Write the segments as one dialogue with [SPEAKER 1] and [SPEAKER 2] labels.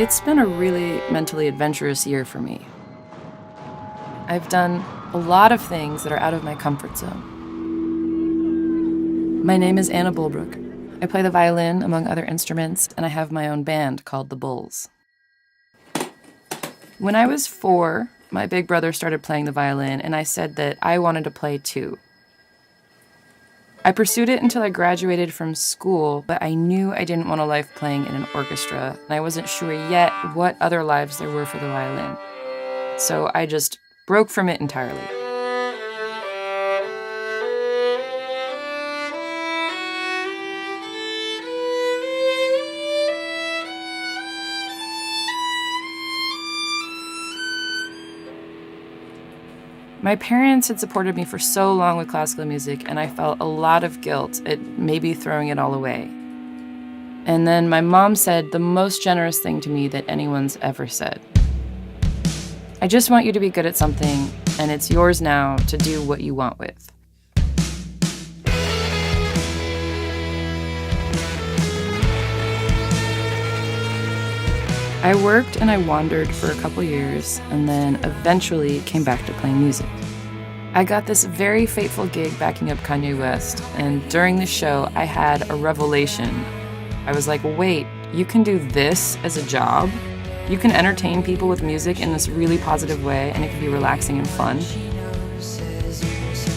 [SPEAKER 1] It's been a really mentally adventurous year for me. I've done a lot of things that are out of my comfort zone. My name is Anna Bulbrook. I play the violin, among other instruments, and I have my own band called the Bulls. When I was 4, my big brother started playing the violin, and I said that I wanted to play too. I pursued it until I graduated from school, but I knew I didn't want a life playing in an orchestra, and I wasn't sure yet what other lives there were for the violin. So I just broke from it entirely. My parents had supported me for so long with classical music, and I felt a lot of guilt at maybe throwing it all away. And then my mom said the most generous thing to me that anyone's ever said. I just want you to be good at something, and it's yours now to do what you want with. I worked and I wandered for a couple years, and then eventually came back to playing music. I got this very fateful gig backing up Kanye West, and during the show, I had a revelation. I was like, wait, you can do this as a job? You can entertain people with music in this really positive way, and it can be relaxing and fun?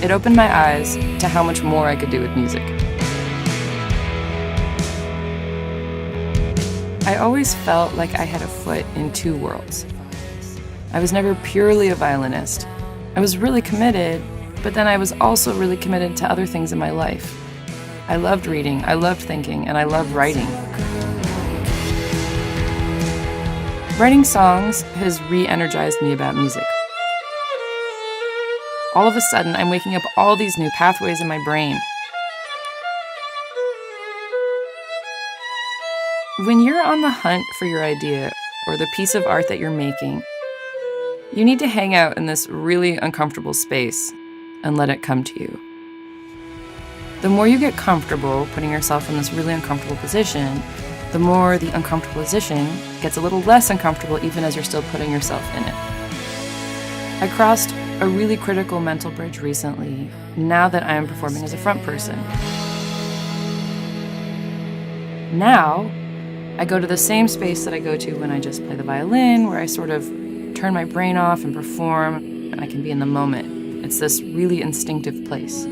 [SPEAKER 1] It opened my eyes to how much more I could do with music. I always felt like I had a foot in two worlds. I was never purely a violinist. I was really committed, but then I was also really committed to other things in my life. I loved reading, I loved thinking, and I loved writing. Writing songs has re-energized me about music. All of a sudden, I'm waking up all these new pathways in my brain. When you're on the hunt for your idea or the piece of art that you're making, you need to hang out in this really uncomfortable space and let it come to you. The more you get comfortable putting yourself in this really uncomfortable position, the more the uncomfortable position gets a little less uncomfortable even as you're still putting yourself in it. I crossed a really critical mental bridge recently, now that I am performing as a front person. Now, I go to the same space that I go to when I just play the violin, where I sort of turn my brain off and perform, and I can be in the moment. It's this really instinctive place.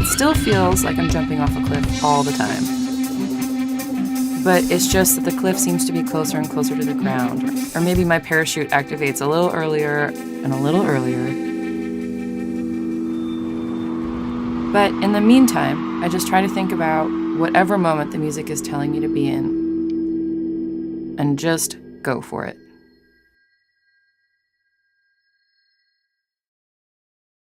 [SPEAKER 1] Still feels like I'm jumping off a cliff all the time. But it's just that the cliff seems to be closer and closer to the ground. Or maybe my parachute activates a little earlier and a little earlier. But in the meantime, I just try to think about whatever moment the music is telling me to be in and just go for it.